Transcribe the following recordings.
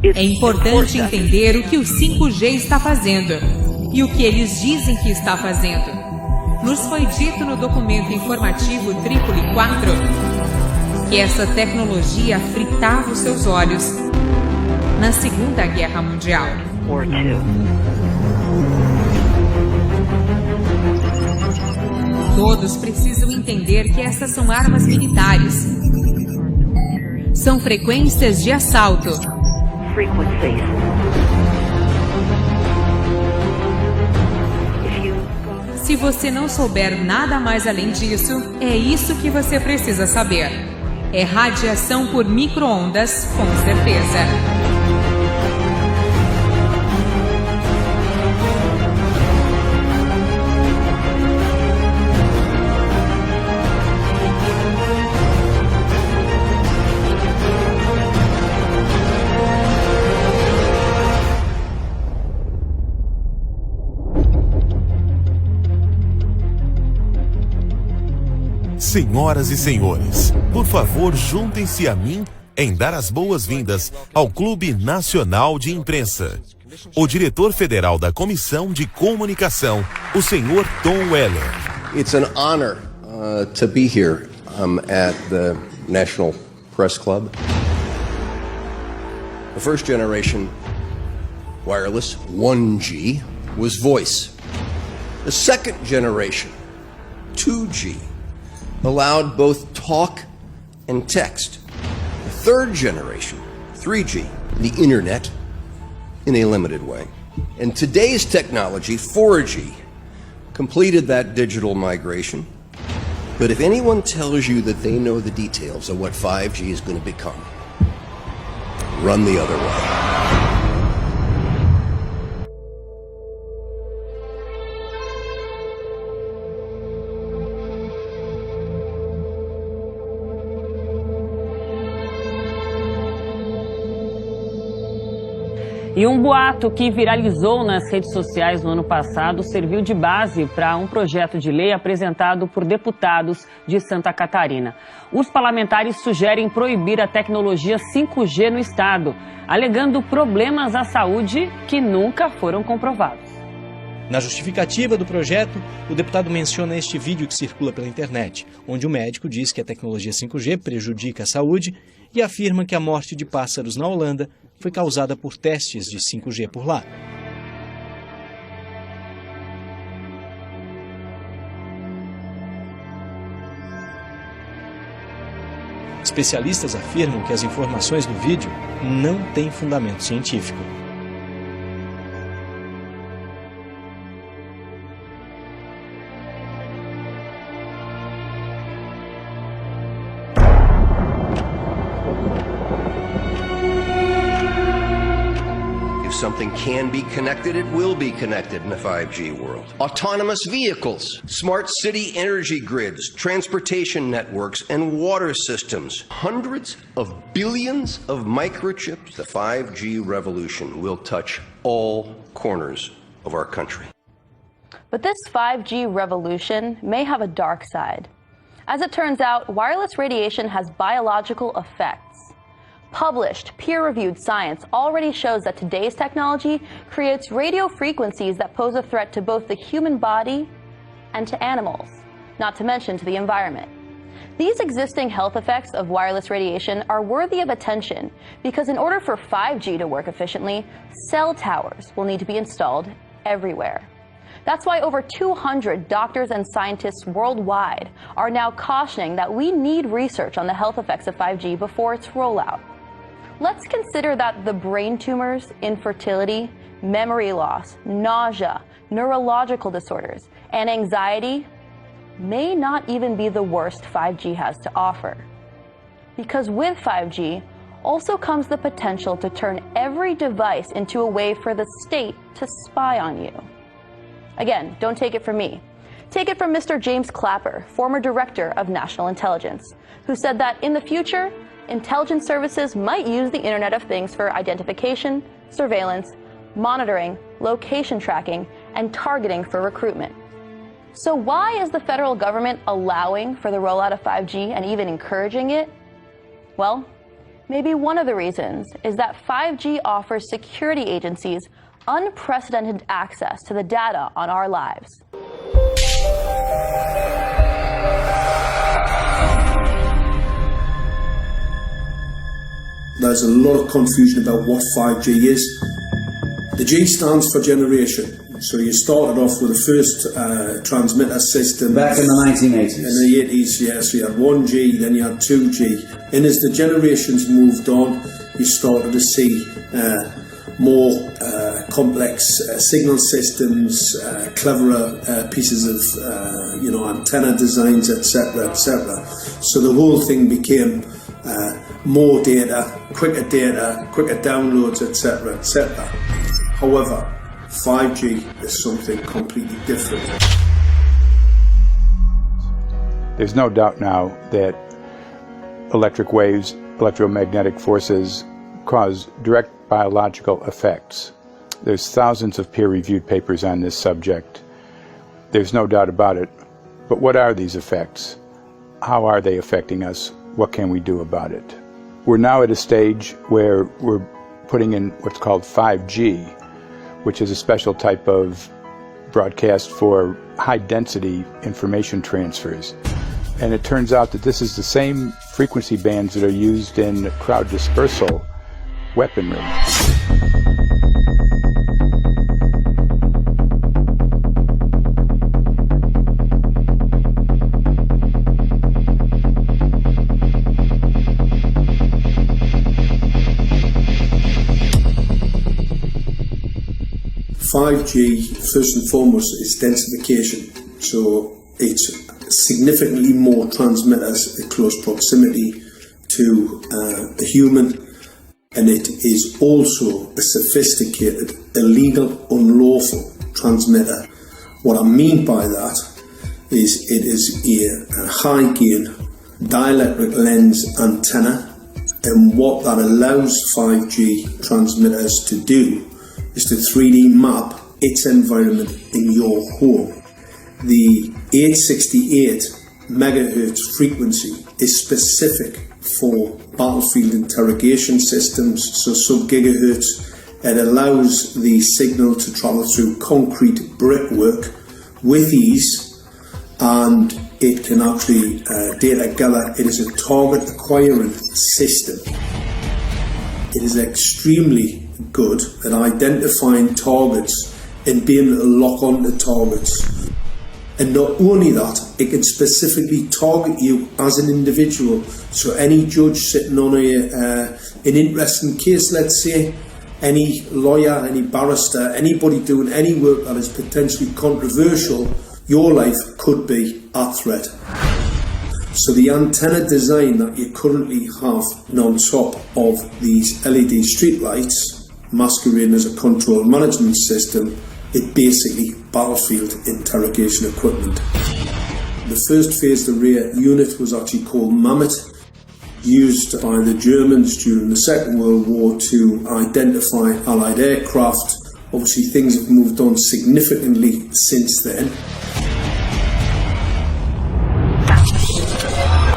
É importante entender o que o 5G está fazendo e o que eles dizem que está fazendo. Nos foi dito no documento informativo Trípoli 4 que essa tecnologia fritava os seus olhos na Segunda Guerra Mundial. Todos precisam entender que essas são armas militares. São frequências de assalto. Se você não souber nada mais além disso, é isso que você precisa saber. É radiação por micro-ondas, com certeza. Senhoras e senhores, por favor, juntem-se a mim em dar as boas-vindas ao Clube Nacional de Imprensa. O diretor federal da Comissão de Comunicação, o senhor Tom Weller. It's an honor to be here at the National Press Club. The first generation wireless 1G was voice. The second generation 2G allowed both talk and text. The third generation, 3G, the internet, in a limited way. And today's technology, 4G, completed that digital migration. But if anyone tells you that they know the details of what 5G is going to become, run the other way. E um boato que viralizou nas redes sociais no ano passado serviu de base para um projeto de lei apresentado por deputados de Santa Catarina. Os parlamentares sugerem proibir a tecnologia 5G no estado, alegando problemas à saúde que nunca foram comprovados. Na justificativa do projeto, o deputado menciona este vídeo que circula pela internet, onde o médico diz que a tecnologia 5G prejudica a saúde e afirma que a morte de pássaros na Holanda foi causada por testes de 5G por lá. Especialistas afirmam que as informações do vídeo não têm fundamento científico. Something can be connected, it will be connected in the 5G world. Autonomous vehicles, smart city energy grids, transportation networks, and water systems. Hundreds of billions of microchips. The 5G revolution will touch all corners of our country. But this 5G revolution may have a dark side. As it turns out, wireless radiation has biological effects. Published, peer-reviewed science already shows that today's technology creates radio frequencies that pose a threat to both the human body and to animals, not to mention to the environment. These existing health effects of wireless radiation are worthy of attention because in order for 5G to work efficiently, cell towers will need to be installed everywhere. That's why over 200 doctors and scientists worldwide are now cautioning that we need research on the health effects of 5G before its rollout. Let's consider that the brain tumors, infertility, memory loss, nausea, neurological disorders, and anxiety may not even be the worst 5G has to offer. Because with 5G also comes the potential to turn every device into a way for the state to spy on you. Again, don't take it from me. Take it from Mr. James Clapper, former director of National Intelligence, who said that in the future, intelligence services might use the Internet of Things for identification, surveillance, monitoring, location tracking, and targeting for recruitment. So why is the federal government allowing for the rollout of 5G and even encouraging it? Well, may be one of the reasons is that 5G offers security agencies unprecedented access to the data on our lives. There's a lot of confusion about what 5G is. The G stands for generation. So you started off with the first transmitter system. Back in the 1980s. In the 80s, yes. So you had 1G, then you had 2G. And as the generations moved on, you started to see more complex signal systems, cleverer pieces of antenna designs, etc., etc. So the whole thing became more data, quicker downloads, etc., etc. However, 5G is something completely different. There's no doubt now that electric waves, electromagnetic forces, cause direct biological effects. There's thousands of peer-reviewed papers on this subject. There's no doubt about it. But what are these effects? How are they affecting us? What can we do about it? We're now at a stage where we're putting in what's called 5G, which is a special type of broadcast for high-density information transfers. And it turns out that this is the same frequency bands that are used in crowd dispersal weaponry. 5G, first and foremost, is densification. So it's significantly more transmitters in close proximity to a human, and it is also a sophisticated, illegal, unlawful transmitter. What I mean by that is it is a high-gain dielectric lens antenna, and what that allows 5G transmitters to do is to 3D map its environment in your home. The 868 megahertz frequency is specific for battlefield interrogation systems, so sub-gigahertz. It allows the signal to travel through concrete brickwork with ease, and it can actually data gather. It is a target acquiring system. It is extremely good at identifying targets and being able to lock onto targets. And not only that, it can specifically target you as an individual. So any judge sitting on an interesting case, let's say, any lawyer, any barrister, anybody doing any work that is potentially controversial, your life could be at threat. So the antenna design that you currently have on top of these LED streetlights, masquerading as a control management system, it basically battlefield interrogation equipment. The first phased array unit was actually called Mammoth, used by the Germans during the Second World War to identify Allied aircraft. Obviously things have moved on significantly since then.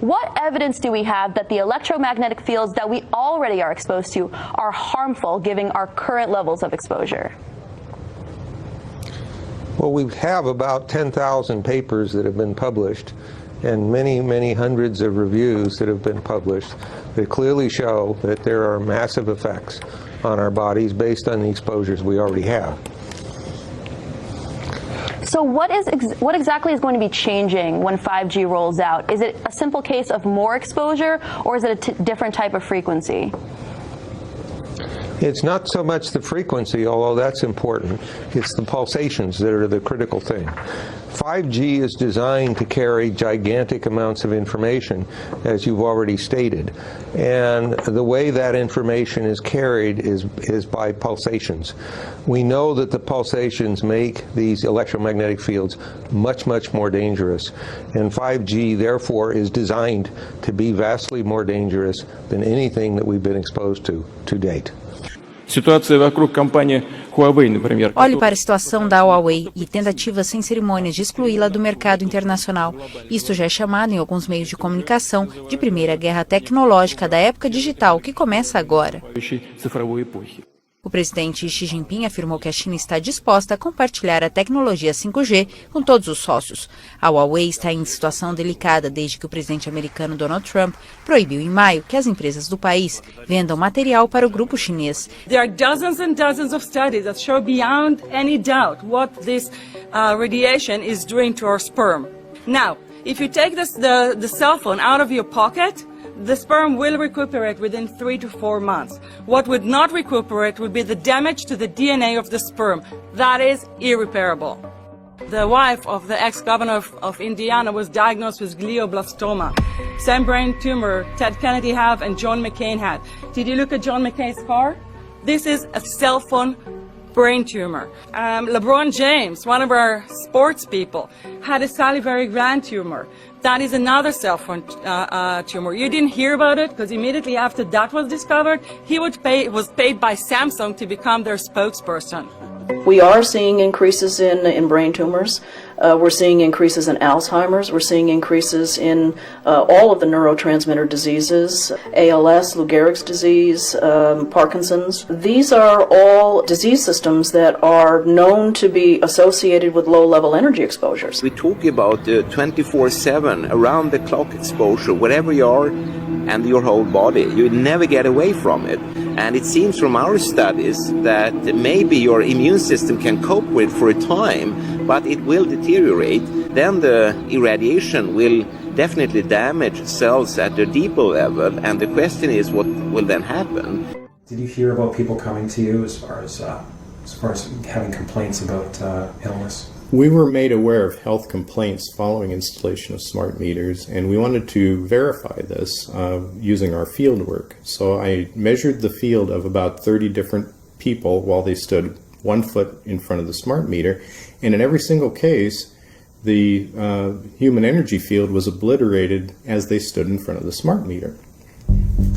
What evidence do we have that the electromagnetic fields that we already are exposed to are harmful given our current levels of exposure? Well, we have about 10,000 papers that have been published and many, many hundreds of reviews that have been published that clearly show that there are massive effects on our bodies based on the exposures we already have. So what exactly is going to be changing when 5G rolls out? Is it a simple case of more exposure, or is it a different type of frequency? It's not so much the frequency, although that's important. It's the pulsations that are the critical thing. 5G is designed to carry gigantic amounts of information, as you've already stated. And the way that information is carried is by pulsations. We know that the pulsations make these electromagnetic fields much, much more dangerous. And 5G, therefore, is designed to be vastly more dangerous than anything that we've been exposed to date. Ситуация вокруг компании Huawei, например. Olhe para a situação da Huawei e tentativas sem cerimônias de excluí-la do mercado internacional. Isto já é chamado em alguns meios de comunicação de primeira guerra tecnológica da época digital, que começa agora. O presidente Xi Jinping afirmou que a China está disposta a compartilhar a tecnologia 5G com todos os sócios. A Huawei está em situação delicada desde que o presidente americano Donald Trump proibiu em maio que as empresas do país vendam material para o grupo chinês. There are dozens and dozens of studies that show beyond any doubt what this radiation is doing to our sperm. Now, if you take the cell phone out of your pocket, the sperm will recuperate within 3 to 4 months. What would not recuperate would be the damage to the DNA of the sperm. That is irreparable. The wife of the ex-governor of Indiana was diagnosed with glioblastoma. Same brain tumor Ted Kennedy had and John McCain had. Did you look at John McCain's scar? This is a cell phone brain tumor. LeBron James, one of our sports people, had a salivary gland tumor. That is another cell phone tumor. You didn't hear about it because immediately after that was discovered, he was paid by Samsung to become their spokesperson. We are seeing increases in brain tumors. We're seeing increases in Alzheimer's. We're seeing increases in all of the neurotransmitter diseases, ALS, Lou Gehrig's disease, Parkinson's. These are all disease systems that are known to be associated with low-level energy exposures. We talk about 24/7, around-the-clock exposure, wherever you are and your whole body. You never get away from it. And it seems from our studies that maybe your immune system can cope with for a time, but it will deteriorate. Then the irradiation will definitely damage cells at a deeper level, and the question is what will then happen. Did you hear about people coming to you as far as having complaints about illness? We were made aware of health complaints following installation of smart meters, and we wanted to verify this using our field work. So I measured the field of about 30 different people while they stood 1 foot in front of the smart meter, and in every single case, the human energy field was obliterated as they stood in front of the smart meter.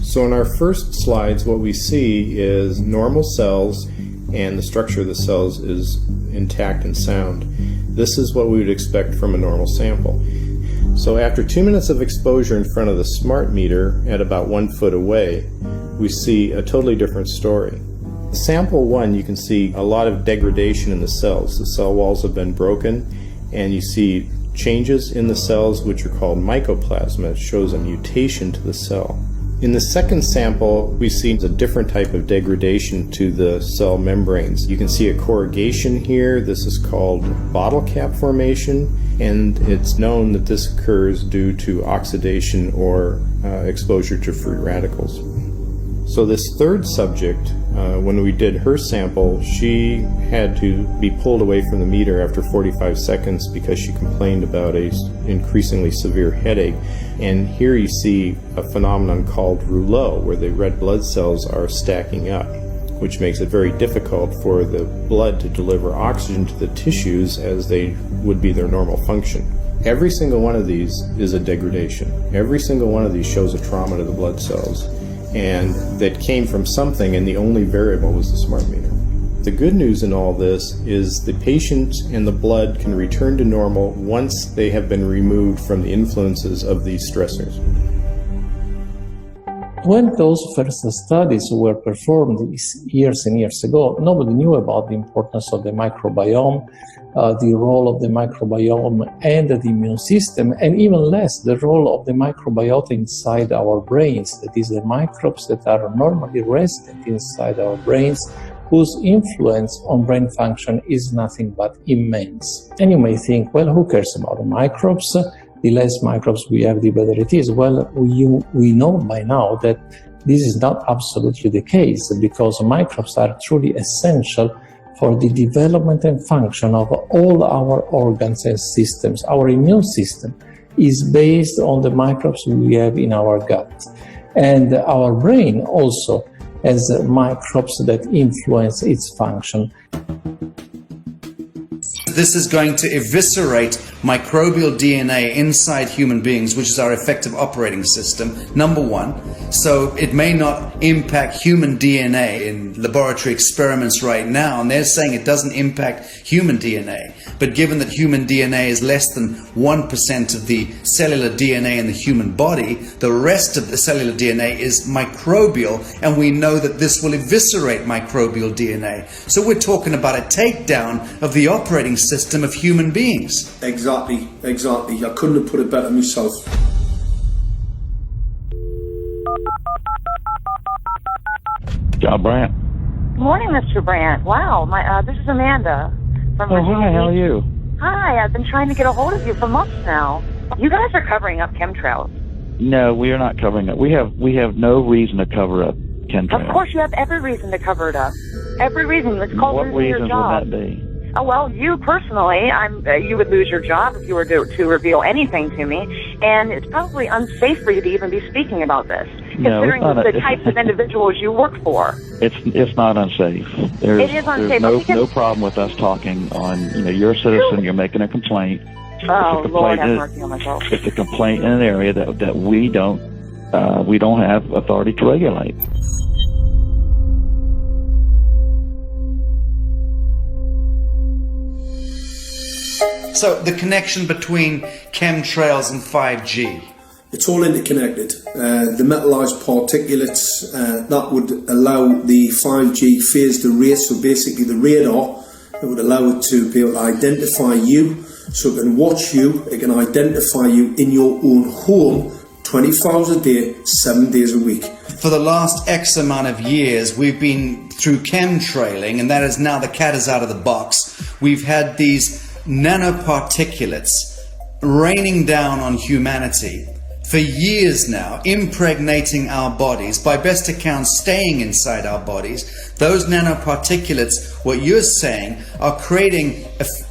So in our first slides, what we see is normal cells, and the structure of the cells is intact and sound. This is what we would expect from a normal sample. So after 2 minutes of exposure in front of the smart meter at about 1 foot away, we see a totally different story. Sample 1, you can see a lot of degradation in the cells. The cell walls have been broken, and you see changes in the cells which are called mycoplasma. It shows a mutation to the cell. In the second sample, we see a different type of degradation to the cell membranes. You can see a corrugation here. This is called bottle cap formation, and it's known that this occurs due to oxidation or exposure to free radicals. So this third subject, when we did her sample, she had to be pulled away from the meter after 45 seconds because she complained about an increasingly severe headache. And here you see a phenomenon called rouleau, where the red blood cells are stacking up, which makes it very difficult for the blood to deliver oxygen to the tissues as they would be their normal function. Every single one of these is a degradation. Every single one of these shows a trauma to the blood cells, and that came from something, and the only variable was the smart meter. The good news in all this is the patient and the blood can return to normal once they have been removed from the influences of these stressors. When those first studies were performed years and years ago, nobody knew about the importance of the microbiome, the role of the microbiome and the immune system, and even less the role of the microbiota inside our brains, that is, the microbes that are normally resident inside our brains, whose influence on brain function is nothing but immense. And you may think, well, who cares about the microbes? The less microbes we have, the better it is. Well, we know by now that this is not absolutely the case, because microbes are truly essential for the development and function of all our organs and systems. Our immune system is based on the microbes we have in our gut. And our brain also has microbes that influence its function. because this is going to eviscerate microbial DNA inside human beings, which is our effective operating system, number one. So it may not impact human DNA in laboratory experiments right now, and they're saying it doesn't impact human DNA. But given that human DNA is less than 1% of the cellular DNA in the human body, the rest of the cellular DNA is microbial, and we know that this will eviscerate microbial DNA. So we're talking about a takedown of the operating system of human beings. Exactly. I couldn't have put it better myself. John Brandt. Morning, Mr. Brandt. Wow, this is Amanda from Virginia. Hi, how are you? Hi, I've been trying to get a hold of you for months now. You guys are covering up chemtrails. No, we are not covering it. We have no reason to cover up chemtrails. Of course, you have every reason to cover it up. Every reason. It's called What losing your reasons job. would that be? Oh, well, you personally, you would lose your job if you were to reveal anything to me, and it's probably unsafe for you to even be speaking about this, No, considering it's not the types of individuals you work for. It's not unsafe. It is unsafe. There's no problem with us talking on. You're a citizen. You're making a complaint. Oh, Lord, have mercy on myself. It's a complaint in an area that we don't have authority to regulate. So the connection between chemtrails and 5G. It's all interconnected. The metallized particulates, that would allow the 5G phased array, so basically the radar, it would allow it to be able to identify you, so it can watch you, it can identify you in your own home 24 hours a day, 7 days a week. For the last X amount of years, we've been through chemtrailing, and that is now the cat is out of the box. We've had these nanoparticulates raining down on humanity for years now, impregnating our bodies, by best account staying inside our bodies. Those nanoparticulates, what you're saying, are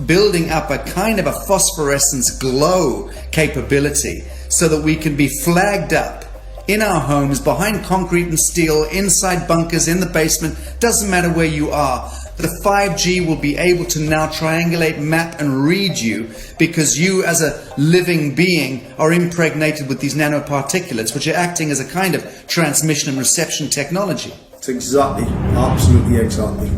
building up a kind of a phosphorescence glow capability so that we can be flagged up in our homes, behind concrete and steel, inside bunkers, in the basement, doesn't matter where you are. The 5G will be able to now triangulate, map and read you, because you as a living being are impregnated with these nanoparticulates, which are acting as a kind of transmission and reception technology. It's exactly, absolutely exactly.